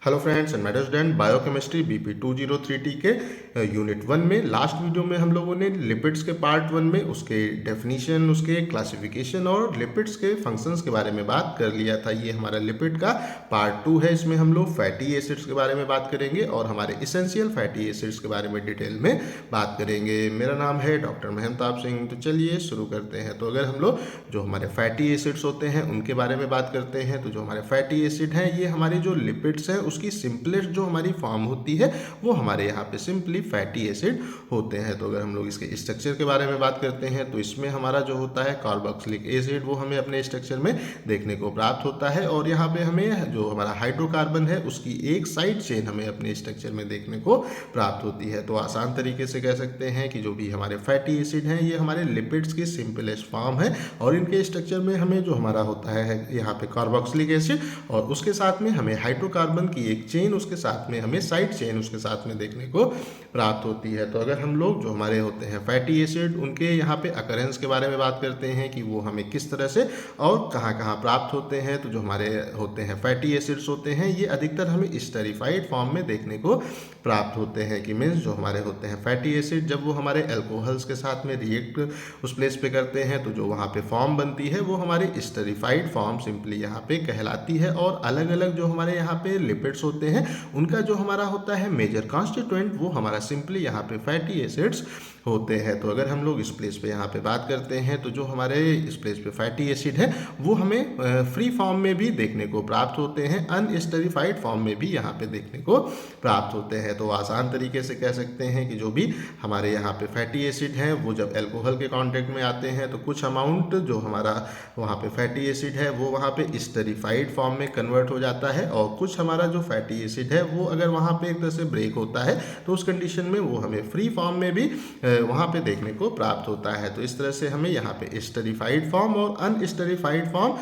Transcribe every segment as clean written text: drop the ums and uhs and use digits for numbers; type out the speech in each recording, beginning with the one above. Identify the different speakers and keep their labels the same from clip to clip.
Speaker 1: Hello friends and medal student biochemistry BP 203T के unit 1 में last video में हम लोगों ने लिपिड्स के पार्ट 1 में उसके डेफिनेशन, उसके क्लासिफिकेशन और लिपिड्स के फंक्शंस के बारे में बात कर लिया था। ये हमारा लिपिड का पार्ट 2 है। इसमें हम लोग फैटी एसिड्स के बारे में बात करेंगे और हमारे इसेंशियल फैटी एसिड्स के बारे में डिटेल में बात करेंगे। मेरा नाम है डॉक्टर महंताब सिंह। तो चलिए शुरू करते हैं। तो अगर हम लोग जो हमारे फैटी एसिड्स होते हैं उनके बारे में बात करते हैं, तो जो हमारे फैटी एसिड हैं ये हमारे जो लिपिड्स हैं उसकी सिंपलेस्ट जो हमारी फॉर्म होती है वो हमारे यहाँ पे सिंपली फैटी एसिड होते हैं। तो अगर हम लोग इसके स्ट्रक्चर के बारे में बात करते हैं तो इसमें हमारा जो होता है कार्बोक्सिलिक एसिड वो हमें अपने स्ट्रक्चर में देखने को प्राप्त होता है और यहाँ पे हमें जो हमारा हाइड्रोकार्बन है उसकी एक साइड चेन हमें अपने स्ट्रक्चर में देखने को प्राप्त होती है। तो आसान तरीके से कह सकते हैं कि जो भी हमारे फैटी एसिड हैं ये हमारे लिपिड्स की सिंपलेस्ट फॉर्म है और इनके स्ट्रक्चर में हमें जो हमारा होता है यहाँ पे कार्बोक्सिलिक एसिड और उसके साथ में हमें हाइड्रोकार्बन की एक चेन, उसके साथ में हमें साइड चेन उसके साथ में देखने को प्राप्त होती है। तो अगर हम लोग जो हमारे होते हैं फैटी एसिड उनके यहाँ पे अकरेंस के बारे में बात करते हैं कि वो हमें किस तरह से और कहाँ कहाँ प्राप्त होते हैं, तो जो हमारे होते हैं फैटी एसिड्स होते हैं ये अधिकतर हमें स्टेरिफाइड फॉर्म में देखने को प्राप्त होते हैं। कि मीन्स जो हमारे होते हैं फैटी एसिड जब वो हमारे एल्कोहल्स के साथ में रिएक्ट उस प्लेस पे करते हैं तो जो वहाँ पे फॉर्म बनती है वो हमारी स्टेरिफाइड फॉर्म सिंपली यहाँ पे कहलाती है। और अलग अलग जो हमारे यहाँ पे लिपिड्स होते हैं उनका जो हमारा होता है मेजर कॉन्स्टिट्यूएंट वो हमारा सिंपली यहाँ पे फैटी एसिड्स होते हैं। तो अगर हम लोग इस प्लेस पे यहाँ पे बात करते हैं तो जो हमारे इस प्लेस पे फैटी एसिड है वो हमें फ्री फॉर्म में भी देखने को प्राप्त होते हैं, अनस्टेरिफाइड फॉर्म में भी यहाँ पे देखने को प्राप्त होते हैं। तो आसान तरीके से कह सकते हैं कि जो भी हमारे यहाँ पे फैटी एसिड हैं वो जब अल्कोहल के कॉन्टेक्ट में आते हैं तो कुछ अमाउंट जो हमारा वहाँ पे फैटी एसिड है वो वहाँ पे स्टेरिफाइड फॉर्म में कन्वर्ट हो जाता है और कुछ हमारा जो फैटी एसिड है वो अगर वहाँ पे एक तरह से ब्रेक होता है तो उस कंडीशन में वो हमें फ्री फॉर्म में भी वहाँ पे देखने को प्राप्त होता है। तो इस तरह से हमें यहाँ पे स्टेरिफाइड फॉर्म और अनस्टेरिफाइड फॉर्म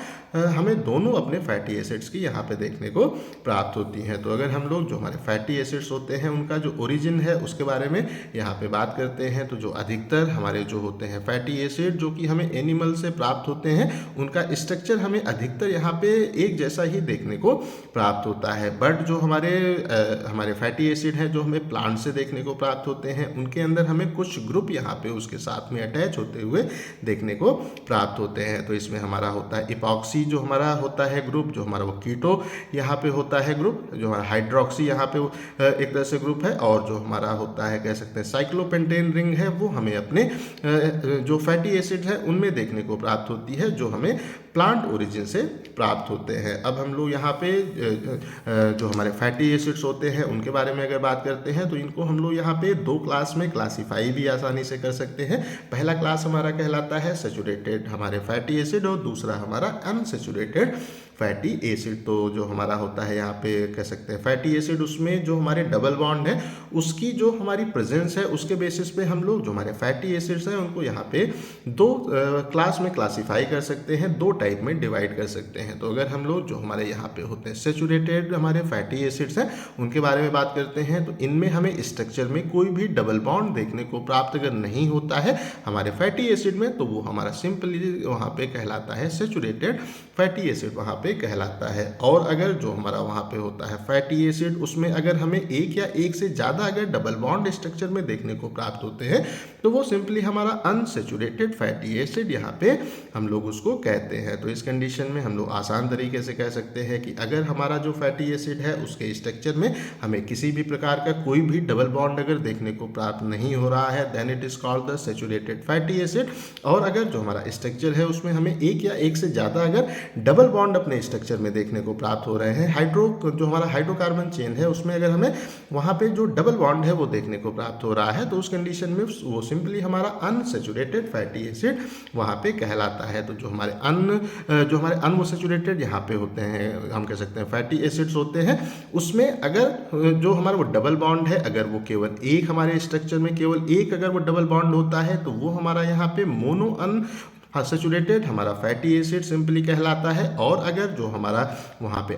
Speaker 1: हमें दोनों अपने फैटी एसिड्स की यहाँ पे देखने को प्राप्त होती हैं। तो अगर हम लोग जो हमारे फैटी एसिड्स होते हैं उनका जो ओरिजिन है उसके बारे में यहाँ पे बात करते हैं तो जो अधिकतर हमारे जो होते हैं फैटी एसिड जो कि हमें एनिमल से प्राप्त होते हैं उनका स्ट्रक्चर हमें अधिकतर यहाँ पे एक जैसा ही देखने को प्राप्त होता है। बट जो हमारे फैटी एसिड हैं जो हमें प्लांट से देखने को प्राप्त होते हैं उनके अंदर हमें कुछ ग्रुप यहाँ पे उसके साथ में अटैच होते हुए देखने को प्राप्त होते हैं। तो इसमें हमारा होता है इपॉक्सी जो हमारा होता है ग्रुप, जो हमारा वो कीटो यहाँ पे होता है ग्रुप, जो हमारा हाइड्रोक्सी यहाँ पे एक तरह से ग्रुप है और जो हमारा होता है कह सकते हैं साइक्लोपेंटेन रिंग है वो हमें अपने जो फैटी एसिड है उनमें देखने को प्राप्त होती है जो हमें प्लांट ओरिजिन से प्राप्त होते हैं। अब हम लोग यहाँ पे जो हमारे फैटी एसिड्स होते हैं उनके बारे में अगर बात करते हैं तो इनको हम लोग यहाँ पे दो क्लास में क्लासीफाई भी आसानी से कर सकते हैं। पहला क्लास हमारा कहलाता है सैचुरेटेड हमारे फैटी एसिड और दूसरा हमारा अनसैचुरेटेड फैटी एसिड। तो जो हमारा होता है यहाँ पे कह सकते हैं फैटी एसिड उसमें जो हमारे डबल बॉन्ड है उसकी जो हमारी प्रेजेंस है उसके बेसिस पे हम लोग जो हमारे फैटी एसिड्स हैं उनको यहाँ पे दो क्लास में क्लासीफाई कर सकते हैं, दो टाइप में डिवाइड कर सकते हैं। तो अगर हम लोग जो हमारे यहाँ पे होते हैं सैचुरेटेड हमारे फैटी एसिड्स हैं उनके बारे में बात करते हैं तो इनमें हमें स्ट्रक्चर में कोई भी डबल बॉन्ड देखने को प्राप्त अगर नहीं होता है हमारे फैटी एसिड में तो वो हमारा सिंपली वहाँ पे कहलाता है सैचुरेटेड फैटी एसिड वहाँ पे कहलाता है। और अगर जो हमारा वहाँ पे होता है फैटी एसिड उसमें अगर हमें एक या एक से ज़्यादा अगर डबल बॉन्ड स्ट्रक्चर में देखने को प्राप्त होते हैं तो वो सिंपली हमारा अनसैचुरेटेड फैटी एसिड यहाँ पे हम लोग उसको कहते हैं। तो इस कंडीशन में हम लोग आसान तरीके से कह सकते हैं कि अगर हमारा जो फैटी एसिड है उसके स्ट्रक्चर में हमें किसी भी प्रकार का कोई भी डबल बॉन्ड अगर देखने को प्राप्त नहीं हो रहा है then it is called the saturated fatty acid. और अगर जो हमारा स्ट्रक्चर है उसमें हमें एक या एक से ज़्यादा अगर डबल बॉन्ड अपने स्ट्रक्चर में देखने को प्राप्त हो रहे हैं, जो हमारा हाइड्रोकार्बन चेन है उसमें अगर हमें वहाँ पे जो डबल बॉन्ड है वो देखने को प्राप्त हो रहा है तो उस कंडीशन में वो सिंपली हमारा अनसैचुरेटेड फैटी एसिड वहाँ पे कहलाता है। तो जो हमारे अनसैचुरेटेड यहाँ पे होते हैं हम कह सकते हैं फैटी एसिड्स होते हैं उसमें अगर जो हमारा वो डबल बॉन्ड है अगर वो केवल एक हमारे स्ट्रक्चर में केवल एक अगर वो डबल बॉन्ड होता है तो वो हमारा यहाँ पे मोनो सैचुरेटेड हमारा फैटी एसिड सिंपली कहलाता है। और अगर जो हमारा वहाँ पे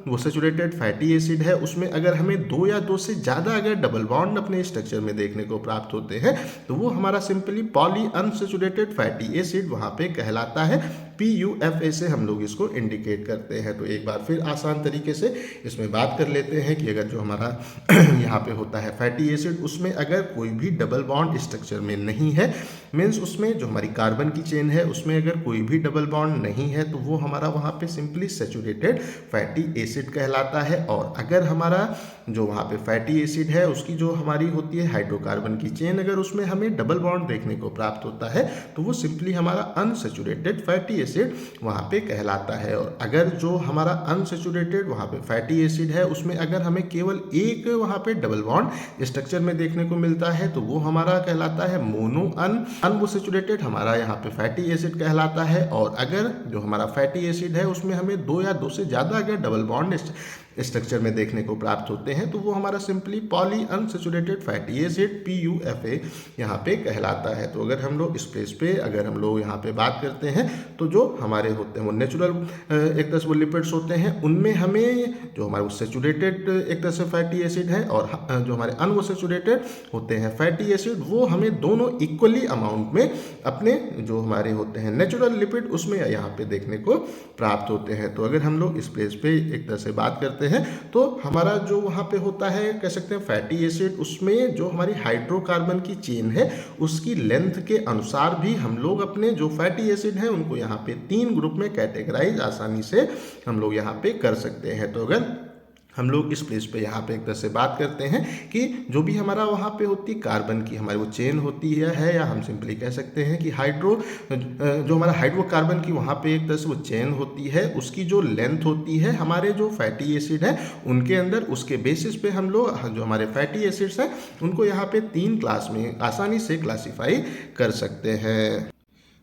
Speaker 1: वो सैचुरेटेड फैटी एसिड है उसमें अगर हमें दो या दो से ज़्यादा अगर डबल बॉन्ड अपने स्ट्रक्चर में देखने को प्राप्त होते हैं तो वो हमारा simply poly unsaturated fatty acid वहाँ पे कहलाता है। PUFA से हम लोग इसको इंडिकेट करते हैं। तो एक बार फिर आसान तरीके से इसमें बात कर लेते हैं कि अगर जो हमारा यहाँ पे होता है फैटी एसिड, उसमें अगर कोई भी डबल बॉन्ड स्ट्रक्चर में नहीं है, मीन्स उसमें जो हमारी कार्बन की चेन है उसमें अगर कोई भी डबल बॉन्ड नहीं है, तो वो हमारा वहाँ पे सिंपली सैचुरेटेड फैटी एसिड कहलाता है। और अगर हमारा जो वहाँ पे फैटी एसिड है उसकी जो हमारी होती है हाइड्रोकार्बन की चेन, अगर उसमें हमें डबल बॉन्ड देखने को प्राप्त होता है, तो वो सिंपली हमारा अनसैचुरेटेड फैटी एसिड वहाँ पे कहलाता है। और अगर जो हमारा अनसैचुरेटेड वहाँ पे फैटी एसिड है उसमें अगर हमें केवल एक वहाँ पे डबल बॉन्ड स्ट्रक्चर में देखने को मिलता है, तो वो हमारा कहलाता है मोनो अनसैचुरेटेड, हमारा यहाँ पे फैटी एसिड कहलाता है। और अगर जो हमारा फैटी एसिड है उसमें हमें दो या दो से ज़्यादा अगर डबल बॉन्ड स्ट्रक्चर में देखने को प्राप्त होते हैं, तो वो हमारा simply poly unsaturated fatty acid PUFA यहाँ पे कहलाता है। तो अगर हम लोग इस प्लेस पे अगर हम लोग यहाँ पे बात करते हैं, तो जो हमारे होते हैं वो नेचुरल एक तरह से वो लिपिड्स होते हैं, उनमें हमें जो हमारे वो सैचुरेटेड एक तरह से फैटी एसिड है और जो हमारे अनसैचुरेटेड होते हैं फैटी एसिड, वो हमें दोनों इक्वली अमाउंट में अपने जो हमारे होते हैं नेचुरल लिपिड उसमें यहाँ पे देखने को प्राप्त होते हैं। तो अगर हम लोग इस प्लेस पे एक तरह से बात करते हैं, तो हमारा जो वहाँ पे होता है कह सकते हैं फैटी एसिड, उसमें जो हमारी हाइड्रोकार्बन की चेन है उसकी लेंथ के अनुसार भी हम लोग अपने जो फैटी एसिड हैं उनको यहाँ पे 3 ग्रुप में कैटेगराइज आसानी से हम लोग यहाँ पे कर सकते हैं। तो अगर हम लोग इस प्लेस पे यहाँ पे एक तरह से बात करते हैं कि जो भी हमारा वहाँ पे होती है कार्बन की हमारी वो चेन होती है या हम सिंपली कह सकते हैं कि जो हमारा हाइड्रोकार्बन की वहाँ पे एक तरह से वो चेन होती है, उसकी जो लेंथ होती है हमारे जो फैटी एसिड है उनके अंदर, उसके बेसिस पे हम लोग जो हमारे फैटी एसिड्स हैं उनको यहाँ पे 3 क्लास में आसानी से क्लासीफाई कर सकते हैं।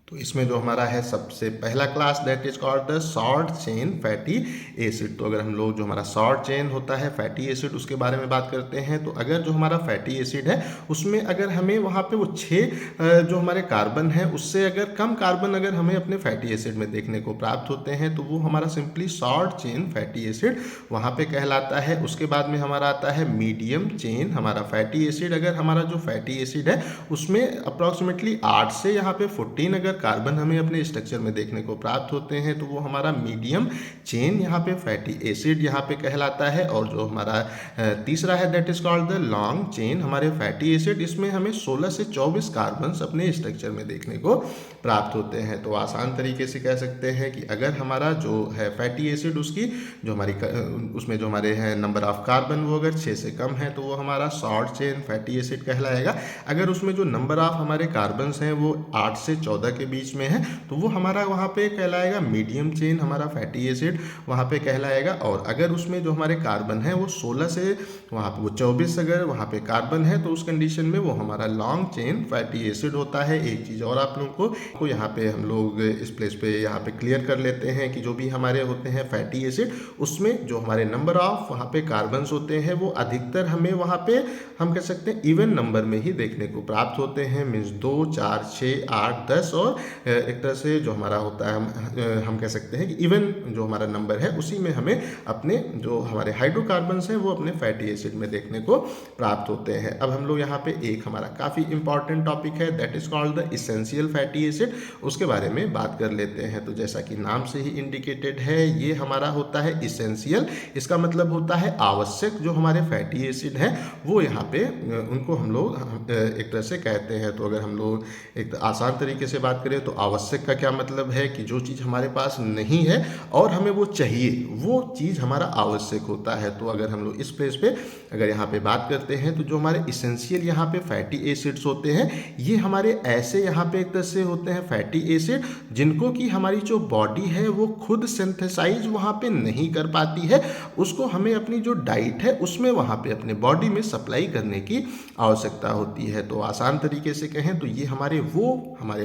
Speaker 1: तो इसमें जो हमारा है सबसे पहला class that is called the short chain fatty acid. तो अगर हम लोग जो हमारा शॉर्ट चेन होता है फैटी एसिड उसके बारे में बात करते हैं, तो अगर जो हमारा फैटी एसिड है उसमें अगर हमें वहाँ पे वो 6 जो हमारे कार्बन है उससे अगर कम कार्बन अगर हमें अपने फैटी एसिड में देखने को प्राप्त होते हैं, तो वो हमारा simply short chain fatty acid वहाँ पे कहलाता है। उसके बाद में हमारा आता है मीडियम चेन हमारा फैटी एसिड। अगर हमारा जो फैटी एसिड है उसमें अप्रॉक्सीमेटली 8 से यहाँ पे 14 अगर कार्बन हमें अपने स्ट्रक्चर में देखने को प्राप्त होते हैं, तो वो हमारा मीडियम चेन यहाँ पे फैटी एसिड यहाँ पे कहलाता है। और जो हमारा तीसरा है that is called the long chain हमारे फैटी एसिड, इसमें हमें 16 से 24 कार्बन अपने स्ट्रक्चर में देखने को प्राप्त होते हैं। तो आसान तरीके से कह सकते हैं कि अगर हमारा जो है फैटी एसिड उसकी जो हमारी उसमें जो हमारे हैं नंबर ऑफ कार्बन वो अगर 6 से कम है, तो वो हमारा शॉर्ट चेन फैटी एसिड कहलाएगा। अगर उसमें जो नंबर ऑफ हमारे कार्बन्स हैं वो 8 से 14 के बीच में है, तो वो हमारा वहाँ पे कहलाएगा मीडियम चेन हमारा फैटी एसिड वहाँ पे कहलाएगा। और अगर उसमें जो हमारे कार्बन है वो 16 से वहाँ पे वो 24 अगर वहाँ पे कार्बन है, तो उस कंडीशन में वो हमारा लॉन्ग चेन फैटी एसिड होता है। एक चीज़ और आप लोगों को यहाँ पे हम लोग इस प्लेस पे यहाँ पे क्लियर कर लेते हैं कि जो भी हमारे होते हैं फैटी एसिड उसमें जो हमारे नंबर ऑफ वहाँ पे कार्बन्स होते हैं वो अधिकतर हमें वहाँ पे हम कह सकते हैं इवन नंबर में ही देखने को प्राप्त होते हैं। मीन्स 2, 4, 6, 8, 10 और एक तरह से जो हमारा होता है हम कह सकते हैं कि इवन जो हमारा नंबर है उसी में हमें अपने जो हमारे हाइड्रोकार्बन्स हैं वो अपने फैटी एसिड में देखने को प्राप्त होते हैं। अब हम लोग यहाँ पे एक हमारा काफ़ी इंपॉर्टेंट टॉपिक है that is called the essential fatty acid, उसके बारे में बात कर लेते हैं। तो जैसा कि नाम से ही इंडिकेटेड है ये हमारा होता है इसेंशियल, इसका मतलब होता है आवश्यक। जो हमारे फैटी एसिड हैं वो यहाँ पे उनको हम लोग एक तरह से कहते हैं। तो अगर हम लोग एक आसान तरीके से बात करें तो आवश्यक का क्या मतलब है कि जो चीज़ हमारे पास नहीं है और हमें वो चाहिए, वो चीज़ हमारा आवश्यक होता है। तो अगर हम लोग इस प्लेस पे अगर यहाँ पे बात करते हैं, तो जो हमारे इसेंशियल यहाँ पे फैटी एसिड्स होते हैं ये हमारे ऐसे यहाँ पे एक तरह से होते हैं फैटी एसिड जिनको कि हमारी जो बॉडी है वो खुद सिंथेसाइज वहाँ पे नहीं कर पाती है, उसको हमें अपनी जो डाइट है उसमें वहाँ पे अपने बॉडी में सप्लाई करने की आवश्यकता होती है। तो आसान तरीके से कहें तो ये हमारे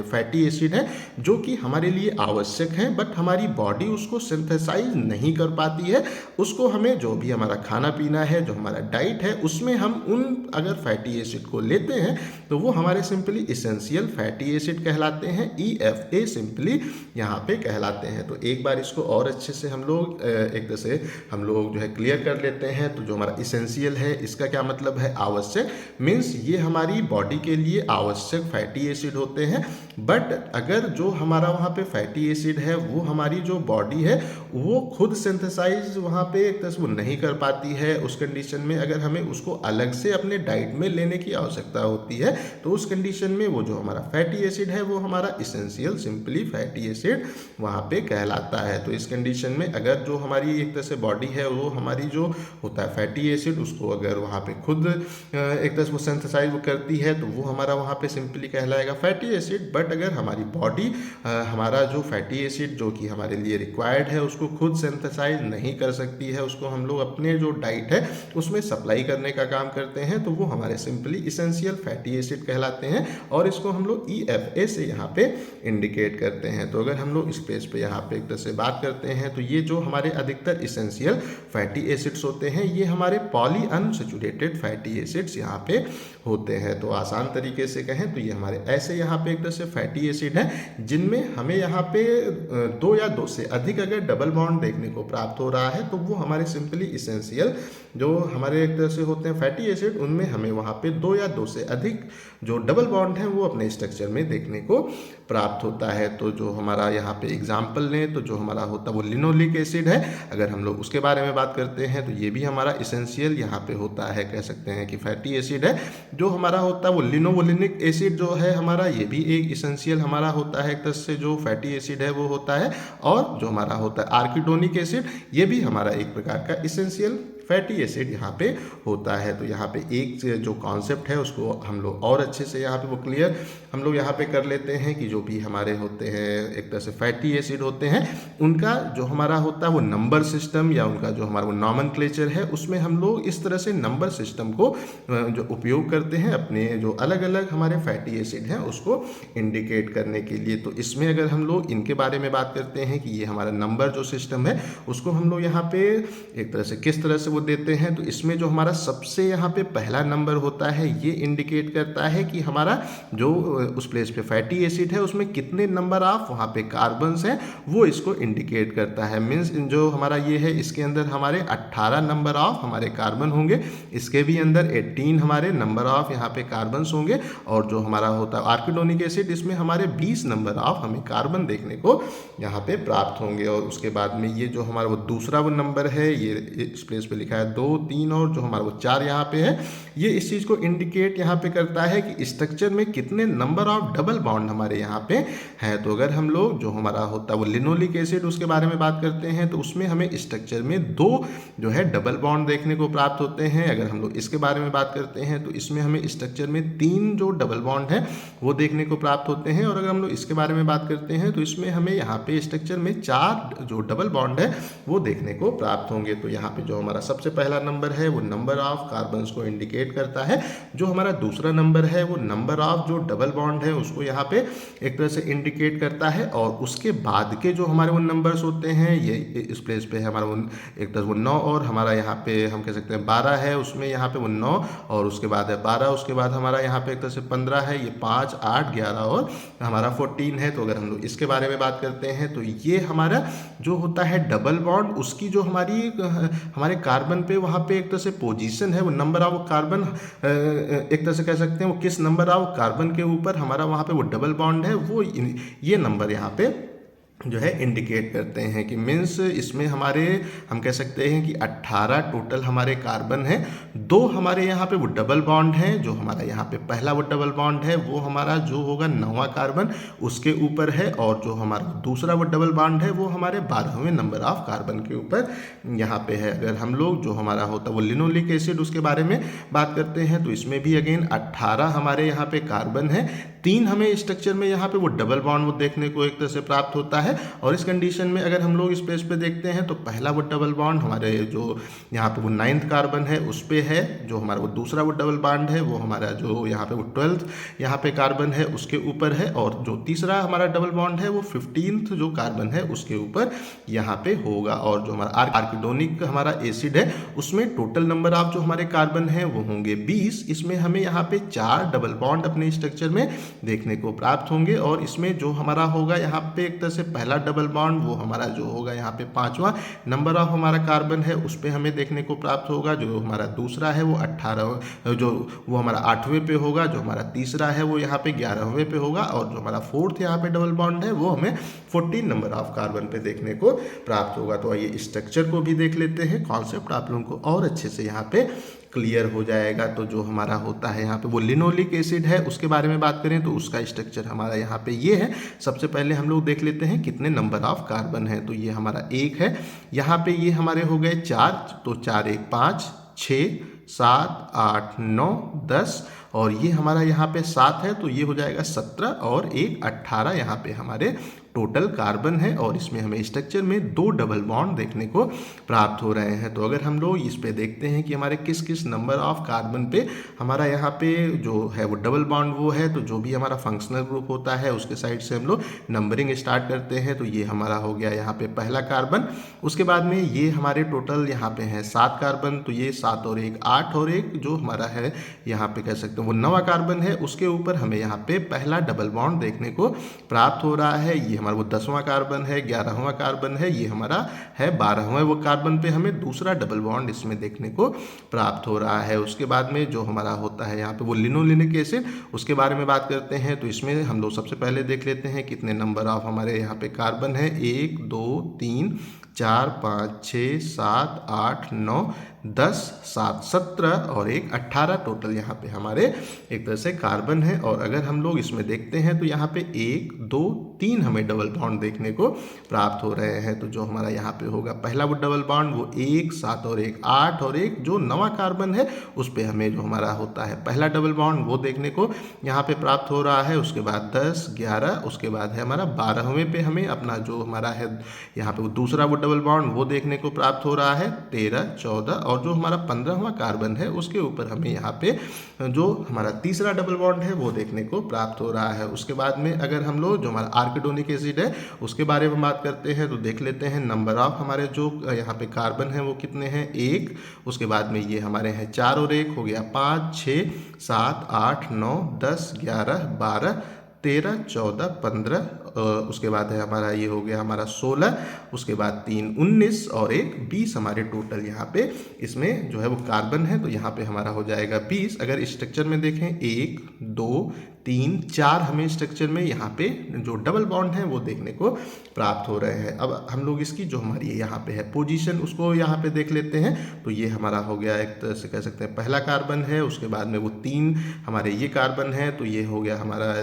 Speaker 1: फैटी एसिड है जो कि हमारे लिए आवश्यक है, बट हमारी बॉडी उसको सिंथेसाइज नहीं कर पाती है। उसको हमें जो भी हमारा खाना पीना है, जो हमारा डाइट है, उसमें हम उन अगर फैटी एसिड को लेते हैं तो वो हमारे सिंपली इसेंशियल फैटी एसिड कहलाते हैं, EFA सिंपली यहाँ पे कहलाते हैं। तो एक बार इसको और अच्छे से हम लोग एक तरह से हम लोग जो है क्लियर कर लेते हैं। तो जो हमारा इसेंशियल है इसका क्या मतलब है आवश्यक, मीन्स ये हमारी बॉडी के लिए आवश्यक फैटी एसिड होते हैं, बट बट अगर जो हमारा वहाँ पे फैटी एसिड है वो हमारी जो बॉडी है वो खुद सिंथेसाइज वहाँ पे एक तरह से वो नहीं कर पाती है, उस कंडीशन में अगर हमें उसको अलग से अपने डाइट में लेने की आवश्यकता होती है, तो उस कंडीशन में वो जो हमारा फैटी एसिड है वो हमारा इसेंशियल सिंपली फैटी एसिड वहाँ पे कहलाता है। तो इस कंडीशन में अगर जो हमारी एक तरह से बॉडी है वो हमारी जो होता है फैटी एसिड उसको अगर वहाँ पे खुद एक तरह से वो सिंथेसाइज करती है तो वो हमारा वहाँ पे सिंपली कहलाएगा फैटी एसिड। बट अगर हमारी बॉडी हमारा जो फैटी एसिड जो कि हमारे लिए रिक्वायर्ड है उसको खुद सिंथेसाइज नहीं कर सकती है, उसको हम लोग अपने जो डाइट है उसमें सप्लाई करने का काम करते हैं, तो वो हमारे सिंपली इसेंशियल फैटी एसिड कहलाते हैं और इसको हम लोग EFA से यहाँ पे इंडिकेट करते हैं। तो अगर हम लोग इस पेज पे यहाँ पे एक तरह से बात करते हैं तो ये जो हमारे अधिकतर इसेंशियल फैटी एसिड्स होते हैं ये हमारे पॉली अनसैचुरेटेड फैटी एसिड्स यहाँ पे होते हैं। तो आसान तरीके से कहें तो ये हमारे ऐसे यहाँ पे एक तरह से फैटी एसिड हैं जिनमें हमें यहाँ पे 2 या 2 से अधिक अगर डबल बॉन्ड देखने को प्राप्त हो रहा है तो वो हमारे सिंपली इसेंशियल जो हमारे एक तरह से होते हैं फैटी एसिड उनमें हमें वहाँ पे 2 या 2 से अधिक जो डबल बॉन्ड हैं वो अपने स्ट्रक्चर में देखने को प्राप्त होता है। तो जो हमारा यहाँ पे एग्जाम्पल लें तो जो हमारा होता है वो लिनोलिक एसिड है, अगर हम लोग उसके बारे में बात करते हैं तो ये भी हमारा इसेंशियल यहाँ पे होता है, कह सकते हैं कि फैटी एसिड है। जो हमारा होता है वो लिनोवोलिनिक एसिड जो है हमारा ये भी एक इसेंशियल हमारा होता है एक तरह से जो फैटी एसिड है वो होता है। और जो हमारा होता है आर्किडोनिक एसिड ये भी हमारा एक प्रकार का इसेंशियल फैटी एसिड यहाँ पे होता है। तो यहाँ पे एक जो कॉन्सेप्ट है उसको हम लोग और अच्छे से यहाँ पे वो क्लियर हम लोग यहाँ पे कर लेते हैं कि जो भी हमारे होते हैं एक तरह से फैटी एसिड होते हैं उनका जो हमारा होता है वो नंबर सिस्टम या उनका जो हमारा वो नॉमेनक्लेचर है उसमें हम लोग इस तरह से नंबर सिस्टम को जो उपयोग करते हैं अपने जो अलग अलग हमारे फैटी एसिड हैं उसको इंडिकेट करने के लिए। तो इसमें अगर हम लोग इनके बारे में बात करते हैं कि ये हमारा नंबर जो सिस्टम है उसको हम लोग यहाँ पे एक तरह से किस तरह से देते हैं, तो इसमें जो हमारा सबसे यहाँ पे पहला नंबर होता है ये इंडिकेट करता है कि हमारा जो उस प्लेस पे फैटी एसिड है उसमें कितने नंबर ऑफ वहाँ पे कार्बन्स हैं वो इसको इंडिकेट करता है। मीन्स जो हमारा ये है इसके अंदर हमारे 18 नंबर ऑफ हमारे कार्बन होंगे, इसके भी अंदर 18 हमारे नंबर ऑफ यहाँ पे कार्बन्स होंगे और जो हमारा होता है आर्किडोनिक एसिड इसमें हमारे 20 नंबर ऑफ हमें कार्बन देखने को यहाँ पे प्राप्त होंगे। और उसके बाद में ये जो हमारा वो दूसरा वो नंबर है ये इस प्लेस पे लिखा है 2, 3 और जो हमारा वो 4 यहाँ पे है ये इस चीज़ को इंडिकेट यहाँ पे करता है कि स्ट्रक्चर में कितने नंबर ऑफ डबल बॉन्ड हमारे यहाँ पे हैं। तो अगर हम लोग जो हमारा होता है वो लिनोलिक एसिड उसके बारे में बात करते हैं तो उसमें हमें स्ट्रक्चर में 2 जो है डबल बॉन्ड देखने को प्राप्त होते हैं। अगर हम लोग इसके बारे में बात करते हैं तो इसमें हमें स्ट्रक्चर में 3 जो डबल बॉन्ड है वो देखने को प्राप्त होते हैं। और अगर हम लोग इसके बारे में बात करते हैं तो इसमें हमें यहाँ पे स्ट्रक्चर में 4 जो डबल बॉन्ड है वो देखने को प्राप्त होंगे। तो यहाँ पे जो हमारा सबसे पहला नंबर है वो नंबर ऑफ कार्बन्स को इंडिकेट करता है, जो हमारा दूसरा नंबर है वो नंबर ऑफ जो डबल बॉन्ड है उसको यहाँ पे एक तरह से इंडिकेट करता है। और उसके बाद के जो हमारे वो नंबर्स होते हैं ये इस प्लेस पे है हमारा वो एक तरह वो 9 और हमारा यहाँ पे हम कह सकते हैं 12 है, उसमें यहाँ पे वो 9 और उसके बाद है 12, उसके बाद हमारा यहाँ पे एक तरह से 15 है, ये 5, 8, 11 और हमारा 14 है। तो अगर हम लोग इसके बारे में बात करते हैं तो ये हमारा जो होता है डबल बॉन्ड उसकी जो हमारी हमारे कार्बन पे वहाँ पे एक तरह से पोजीशन है वो नंबर ऑफ कार्बन एक तरह से कह सकते हैं वो किस नंबर ऑफ कार्बन के ऊपर हमारा वहाँ पे वो डबल बॉन्ड है वो ये नंबर यहाँ पे जो है इंडिकेट करते हैं कि मीन्स इसमें हमारे हम कह सकते हैं कि 18 टोटल हमारे कार्बन हैं, 2 हमारे यहाँ पे वो डबल बॉन्ड हैं। जो हमारा यहाँ पे पहला वो डबल बॉन्ड है वो हमारा जो होगा 9वां कार्बन उसके ऊपर है और जो हमारा दूसरा वो डबल बॉन्ड है वो हमारे 12वें नंबर ऑफ कार्बन के ऊपर यहाँ पे है। अगर हम लोग जो हमारा होता है वो लिनोलिक एसिड उसके बारे में बात करते हैं तो इसमें भी अगेन 18 हमारे यहाँ पे कार्बन है, 3 हमें स्ट्रक्चर में यहाँ पे वो डबल बॉन्ड वो देखने को एक तरह से प्राप्त होता है। और इस कंडीशन में अगर हम लोग इस पेज पे देखते हैं तो पहला वो डबल बॉन्ड हमारे जो यहाँ पे वो 9th कार्बन है उस पे है, जो हमारा वो दूसरा वो डबल बॉन्ड है वो हमारा जो यहाँ पे वो 12th यहाँ पे कार्बन है उसके ऊपर है और जो तीसरा हमारा डबल बॉन्ड है वो 15th जो कार्बन है उसके ऊपर यहाँ पे होगा। और जो हमारा आर्किडोनिक हमारा एसिड है उसमें टोटल नंबर ऑफ जो हमारे कार्बन है वो होंगे 20, इसमें हमें यहाँ पे 4 डबल बॉन्ड अपने स्ट्रक्चर में देखने को प्राप्त होंगे। और इसमें जो हमारा होगा यहाँ पे एक तरह से पहला डबल बॉन्ड वो हमारा जो होगा यहाँ पे 5वां नंबर ऑफ हमारा कार्बन है उस पे हमें देखने को प्राप्त होगा। जो हमारा दूसरा है वो 18 जो वो हमारा 8वें पे होगा। जो हमारा तीसरा है वो यहाँ पे 11वें पे होगा और जो हमारा फोर्थ यहाँ पे डबल बॉन्ड है वो हमें 14 नंबर ऑफ कार्बन पे देखने को प्राप्त होगा। तो आइए स्ट्रक्चर को भी देख लेते हैं, कॉन्सेप्ट आप लोगों को और अच्छे से यहाँ पे क्लियर हो जाएगा। तो जो हमारा होता है यहाँ पे वो लिनोलिक एसिड है, उसके बारे में बात करें तो उसका स्ट्रक्चर हमारा यहाँ पे ये है। सबसे पहले हम लोग देख लेते हैं कितने नंबर ऑफ कार्बन है। तो ये हमारा 1 है, यहाँ पे ये हमारे हो गए 4, तो 4 1 5 6 7 8 9 10 और ये हमारा यहाँ पे 7 है, तो ये हो जाएगा 17 और 1 18 यहाँ पे हमारे टोटल कार्बन है। और इसमें हमें स्ट्रक्चर में 2 डबल बॉन्ड देखने को प्राप्त हो रहे हैं। तो अगर हम लोग इस पे देखते हैं कि हमारे किस किस नंबर ऑफ कार्बन पे हमारा यहाँ पे जो है वो डबल बॉन्ड वो है, तो जो भी हमारा फंक्शनल ग्रुप होता है उसके साइड से हम लोग नंबरिंग स्टार्ट करते हैं। तो ये हमारा हो गया यहाँ पे पहला कार्बन। उसके बाद में ये हमारे टोटल यहाँ पे है 7 कार्बन, तो ये 7 और 1 8 और 1 जो हमारा है यहाँ पे कह सकते हैं वो 9वां कार्बन है। उसके ऊपर हमें यहाँ पे पहला डबल बॉन्ड देखने को प्राप्त हो रहा है। ये हमारा वो 10वां कार्बन है, 11वां कार्बन है, ये हमारा है 12वां वो कार्बन पे हमें दूसरा डबल बॉन्ड इसमें देखने को प्राप्त हो रहा है। उसके बाद में जो हमारा होता है यहाँ पे वो लिनोलेनिक एसिड, उसके बारे में बात करते हैं। तो इसमें हम लोग सबसे पहले देख लेते हैं कितने नंबर ऑफ हमारे यहाँ पे कार्बन है। 1 2 3 4 5 6 7 8 9 10 7 17 और 1 18 टोटल यहाँ पे हमारे एक तरह से कार्बन है। और अगर हम लोग इसमें देखते हैं तो यहाँ पे 1 2 3 हमें डबल बॉन्ड देखने को प्राप्त हो रहे हैं। तो जो हमारा यहाँ पे होगा पहला वो डबल बॉन्ड वो 1 7 और 1 8 और 1 जो 9वां कार्बन है उस पे हमें जो हमारा होता है पहला डबल बॉन्ड वो देखने को यहाँ पे प्राप्त हो रहा है। उसके बाद 10 11 उसके बाद है हमारा 12वें पे हमें अपना जो हमारा है यहाँ पे वो दूसरा वो डबल बॉन्ड वो देखने को प्राप्त हो रहा है। 13 14 और जो हमारा 15वां कार्बन है उसके ऊपर हमें यहाँ पे जो हमारा तीसरा डबल बॉन्ड है वो देखने को प्राप्त हो रहा है। उसके बाद में अगर हम लोग जो हमारा आर्किडोनिक एसिड है उसके बारे में बात करते हैं तो देख लेते हैं नंबर ऑफ हमारे जो यहाँ पे कार्बन है वो कितने हैं 1। उसके बाद में ये हमारे हैं 4 और 1 हो गया 5 6 7 8 9 10 11 12 13 14 15 उसके बाद है हमारा ये हो गया हमारा 16। उसके बाद 3 19 और 1 20 हमारे टोटल यहाँ पे इसमें जो है वो कार्बन है। तो यहाँ पे हमारा हो जाएगा 20। अगर स्ट्रक्चर में देखें 1 2 3 4 हमें स्ट्रक्चर में यहाँ पे जो डबल बॉन्ड है वो देखने को प्राप्त हो रहे हैं। अब हम लोग इसकी जो हमारी यहाँ पे है पोजीशन उसको यहाँ पे देख लेते हैं। तो ये हमारा हो गया एक तरह से कह सकते हैं पहला कार्बन है। उसके बाद में वो 3 हमारे ये कार्बन है, तो ये हो गया हमारा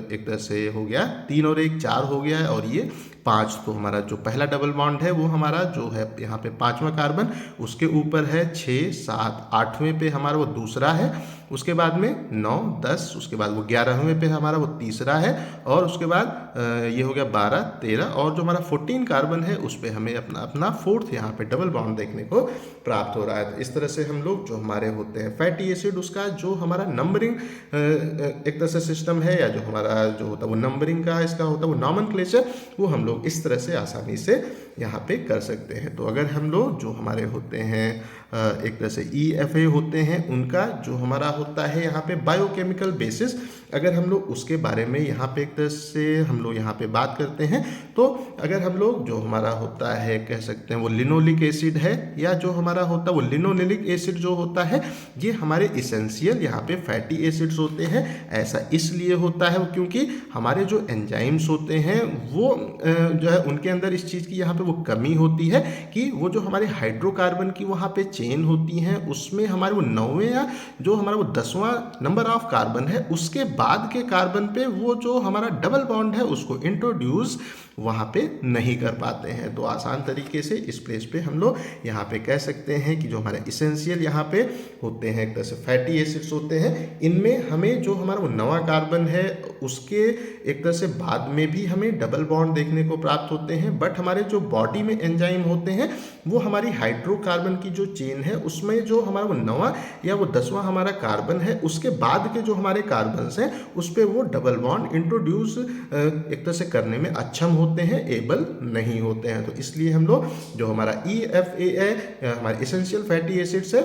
Speaker 1: एक तरह से हो गया 3 और 1 4 हो गया है। और ये 5 तो हमारा जो पहला डबल बॉन्ड है वो हमारा जो है यहाँ पे 5वां कार्बन उसके ऊपर है 6 7 8वें पे हमारा वो दूसरा है। उसके बाद में 9 10 उसके बाद वो 11वें पे हमारा वो तीसरा है। और उसके बाद ये हो गया 12 13 और जो हमारा 14 कार्बन है उस पे हमें अपना फोर्थ यहाँ पे डबल बॉन्ड देखने को प्राप्त हो रहा है। तो इस तरह से हम लोग जो हमारे होते हैं फैटी एसिड उसका जो हमारा नंबरिंग एक तरह से सिस्टम है या जो हमारा जो होता है वो नंबरिंग का इसका होता है वो नॉमेनक्लेचर वो हम लोग इस तरह से आसानी से यहाँ पे कर सकते हैं। तो अगर हम लोग जो हमारे होते हैं एक तरह से EFA होते हैं उनका जो हमारा होता है यहाँ पे बायोकेमिकल बेसिस, अगर हम लोग उसके बारे में यहाँ पे एक तरह से हम लोग यहाँ पे बात करते हैं तो अगर हम लोग जो हमारा होता है कह सकते हैं वो लिनोलिक एसिड है या जो हमारा होता है वो लिनोलेनिक एसिड जो होता है ये हमारे इसेंशियल यहाँ पे फैटी एसिड्स होते हैं। ऐसा इसलिए होता है क्योंकि हमारे जो एंजाइम्स होते हैं वो जो है उनके अंदर इस चीज़ की यहाँ पे वो कमी होती है कि वो जो हमारे हाइड्रोकार्बन की वहाँ पे चेन होती हैं उसमें हमारे वो 9वें या जो हमारा वो 10वां नंबर ऑफ कार्बन है उसके बाद के कार्बन पे वो जो हमारा डबल बॉन्ड है उसको इंट्रोड्यूस वहाँ पे नहीं कर पाते हैं। तो आसान तरीके से इस प्लेस पे हम लोग यहाँ पे कह सकते हैं कि जो हमारे इसेंशियल यहाँ पे होते हैं एक तरह से फैटी एसिड्स होते हैं, इनमें हमें जो हमारा वो 9वां कार्बन है उसके एक तरह से बाद में भी हमें डबल बॉन्ड देखने को प्राप्त होते हैं। बट हमारे जो बॉडी में एंजाइम होते हैं वो हमारी हाइड्रोकार्बन की जो चेन है उसमें जो हमारा वो 9वां या वो 10वां हमारा कार्बन है उसके बाद के जो हमारे कार्बन्स हैं उस पर वो डबल बॉन्ड इंट्रोड्यूस एक तरह से करने में अक्षम होते हैं, एबल नहीं होते हैं। तो इसलिए हम लोग जो हमारा EFA है हमारे इसेंशियल फैटी एसिड्स है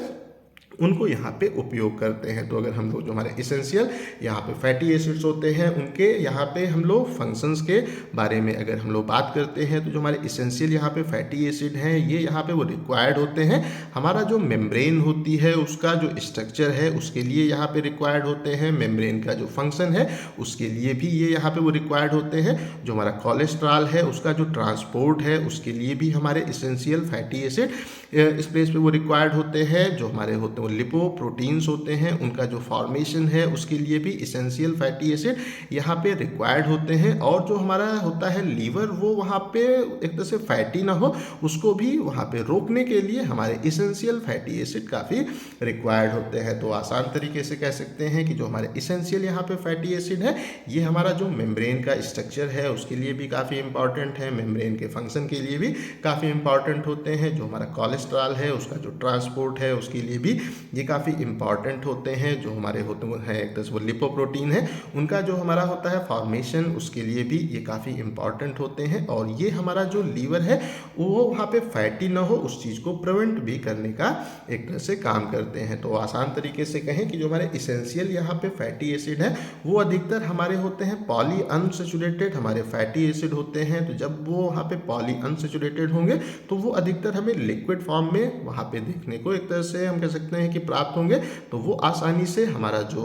Speaker 1: उनको यहाँ पे उपयोग करते हैं। तो अगर हम लोग जो हमारे इसेंशियल यहाँ पे फैटी एसिड्स होते हैं उनके यहाँ पे हम लोग फंक्शंस के बारे में अगर हम लोग बात करते हैं तो जो हमारे इसेंशियल यहाँ पे फैटी एसिड हैं ये यहाँ पे वो रिक्वायर्ड होते हैं। हमारा जो मेम्ब्रेन होती है उसका जो स्ट्रक्चर है उसके लिए यहाँ पे रिक्वायर्ड होते हैं। मेम्ब्रेन का जो फंक्शन है उसके लिए भी ये यहाँ पे वो रिक्वायर्ड होते हैं। जो हमारा कोलेस्ट्रॉल है उसका जो ट्रांसपोर्ट है उसके लिए भी हमारे इसेंशियल फैटी एसिड इस प्लेस पे वो रिक्वायर्ड होते हैं। जो हमारे होते हैं वो लिपोप्रोटीन्स होते हैं उनका जो फॉर्मेशन है उसके लिए भी इसेंशियल फैटी एसिड यहाँ पे रिक्वायर्ड होते हैं। और जो हमारा होता है लीवर वो वहाँ पे एक तरह से फैटी ना हो उसको भी वहाँ पे रोकने के लिए हमारे इसेंशियल फैटी एसिड काफ़ी रिक्वायर्ड होते हैं। तो आसान तरीके से कह सकते हैं कि जो हमारे इसेंशियल यहाँ पे फैटी एसिड है ये हमारा जो मेम्ब्रेन का स्ट्रक्चर है उसके लिए भी काफ़ी इंपॉर्टेंट है, मेम्ब्रेन के फंक्शन के लिए भी काफ़ी इंपॉर्टेंट होते हैं। जो हमारा कोलेस्ट्रॉल है उसका जो ट्रांसपोर्ट है उसके लिए भी ये काफ़ी इंपॉर्टेंट होते हैं। जो हमारे होते हैं एक तरह से वो लिपोप्रोटीन है उनका जो हमारा होता है फॉर्मेशन उसके लिए भी ये काफ़ी इंपॉर्टेंट होते हैं। और ये हमारा जो लीवर है वो वहाँ पे फैटी ना हो उस चीज़ को प्रिवेंट भी करने का एक तरह से काम करते हैं। तो आसान तरीके से कहें कि जो हमारे इसेंशियल यहाँ पे फैटी एसिड है वो अधिकतर हमारे होते हैं पॉली अनसैचुरेटेड हमारे फैटी एसिड होते हैं। तो जब वो वहाँ पे पॉली अनसैचुरेटेड होंगे तो वो अधिकतर हमें लिक्विड फॉर्म में वहाँ पे देखने को एक तरह से हम कह सकते हैं कि प्राप्त होंगे। तो वो आसानी से हमारा जो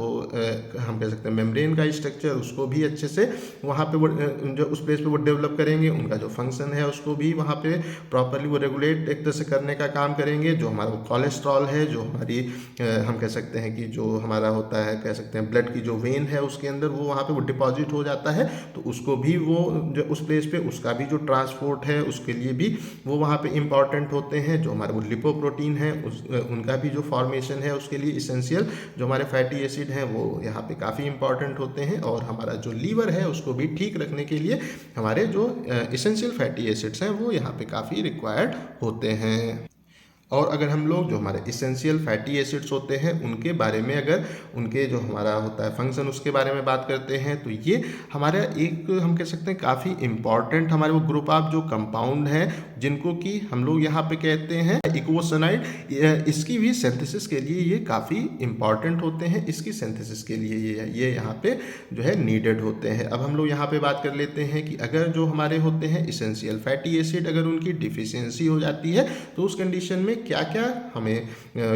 Speaker 1: हम कह सकते हैं मेम्ब्रेन का स्ट्रक्चर उसको भी अच्छे से वहाँ पे वो जो उस प्लेस पे वो डेवलप करेंगे। उनका जो फंक्शन है उसको भी वहाँ पे प्रॉपरली वो रेगुलेट एक तरह से करने का काम करेंगे। जो हमारा कोलेस्ट्रॉल है जो हमारी हम कह सकते हैं कि जो हमारा होता है कह सकते हैं ब्लड की जो वेन है उसके अंदर वो वहाँ पे वो डिपॉजिट हो जाता है। तो उसको भी वो जो उस प्लेस पे उसका भी जो ट्रांसपोर्ट है उसके लिए भी वो वहाँ पे इंपॉर्टेंट होते हैं। जो हमारे वो लिपोप्रोटीन है उनका भी जो फॉर्मेशन है उसके लिए इसेंशियल जो हमारे फैटी एसिड हैं वो यहाँ पे काफ़ी इंपॉर्टेंट होते हैं। और हमारा जो लीवर है उसको भी ठीक रखने के लिए हमारे जो इसेंशियल फैटी एसिड्स हैं वो यहाँ पे काफ़ी रिक्वायर्ड होते हैं। और अगर हम लोग जो हमारे इसेंशियल फैटी एसिड्स होते हैं उनके बारे में अगर उनके जो हमारा होता है फंक्शन उसके बारे में बात करते हैं तो ये हमारा एक हम कह सकते हैं काफ़ी इंपॉर्टेंट हमारे वो ग्रुप ऑफ जो कंपाउंड हैं जिनको कि हम लोग यहाँ पे कहते हैं इकोसाइनाइड। इसकी भी सिंथेसिस के लिए ये काफ़ी इंपॉर्टेंट होते हैं। इसकी सिंथेसिस के लिए ये यहाँ पे जो है नीडेड होते हैं। अब हम लोग यहाँ पे बात कर लेते हैं कि अगर जो हमारे होते हैं इसेंशियल फैटी एसिड अगर उनकी डिफिशियंसी हो जाती है तो उस कंडीशन में क्या क्या हमें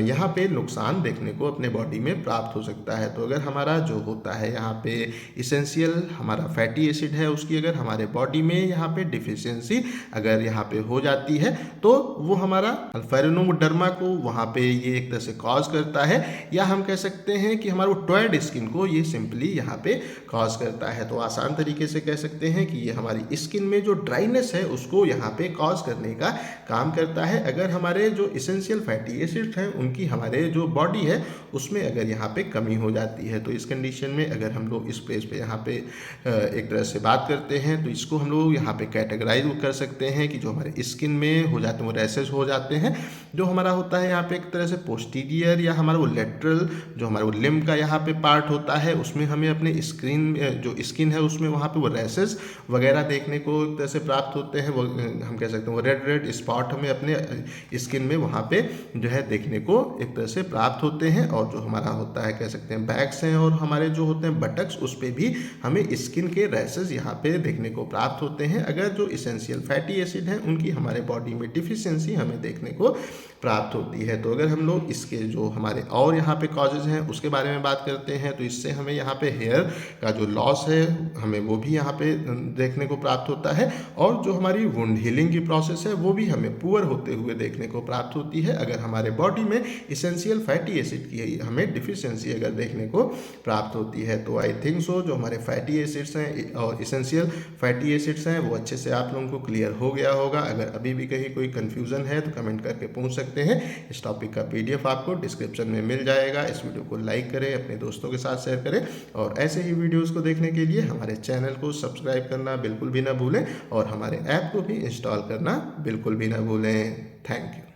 Speaker 1: यहाँ पे नुकसान देखने को अपने बॉडी में प्राप्त हो सकता है। तो अगर हमारा जो होता है यहाँ पे इसेंशियल हमारा फैटी एसिड है उसकी अगर हमारे बॉडी में यहाँ पे डिफिशियंसी अगर यहाँ पे हो जाती है तो वो हमारा अल्फाइनोडर्मा को वहाँ पे ये एक तरह से कॉज करता है। या हम कह सकते हैं कि हमारे वो टॉयड स्किन को ये सिंपली यहाँ पे कॉज करता है। तो आसान तरीके से कह सकते हैं कि ये हमारी स्किन में जो ड्राइनेस है उसको यहाँ पे कॉज करने का काम करता है। अगर हमारे जो इसेंशियल फैटी एसिड्स हैं उनकी हमारे जो बॉडी है उसमें अगर यहाँ पे कमी हो जाती है तो इस कंडीशन में अगर हम लोग इस प्लेस पे यहाँ पे एक तरह से बात करते हैं तो इसको हम लोग यहाँ पे कैटेगराइज कर सकते हैं कि जो हमारे स्किन में हो जाते हैं वो रैशेज हो जाते हैं। जो हमारा होता है यहाँ पे एक तरह से पोस्टीरियर या हमारा वो लेटरल जो हमारा वो लिम्ब का यहाँ पे पार्ट होता है उसमें हमें अपने जो स्किन है उसमें वहाँ पे वो रैशेज वगैरह देखने को एक तरह से प्राप्त होते हैं। वो हम कह सकते हैं वो रेड रेड स्पॉट हमें अपने स्किन में वहाँ पे जो है देखने को एक तरह से प्राप्त होते हैं। और जो हमारा होता है कह सकते हैं बैक्स हैं और हमारे जो होते हैं बटक्स उस पर भी हमें स्किन के रैशेज यहाँ पे देखने को प्राप्त होते हैं। अगर जो इसेंशियल फैटी एसिड हैं उनकी हमारे बॉडी में डिफिशियंसी हमें देखने को प्राप्त होती है। तो अगर हम लोग इसके जो हमारे और यहाँ पे कॉजेज हैं उसके बारे में बात करते हैं तो इससे हमें यहाँ पे हेयर का जो लॉस है हमें वो भी यहाँ पे देखने को प्राप्त होता है। और जो हमारी वुंड हीलिंग की प्रोसेस है वो भी हमें पुअर होते हुए देखने को प्राप्त होती है अगर हमारे बॉडी में इसेंशियल फैटी एसिड की हमें डिफिशियंसी अगर देखने को प्राप्त होती है। तो आई थिंक सो जो हमारे फैटी एसिड्स हैं और इसेंशियल फैटी एसिड्स हैं वो अच्छे से आप लोगों को क्लियर हो गया होगा। अगर अभी भी कहीं कोई कन्फ्यूज़न है तो कमेंट करके पूछ सकते हैं। इस टॉपिक का PDF आपको डिस्क्रिप्शन में मिल जाएगा। इस वीडियो को लाइक करें, अपने दोस्तों के साथ शेयर करें और ऐसे ही वीडियोज़ को देखने के लिए हमारे चैनल को सब्सक्राइब करना बिल्कुल भी ना भूलें और हमारे ऐप को भी इंस्टॉल करना बिल्कुल भी ना भूलें। Thank you.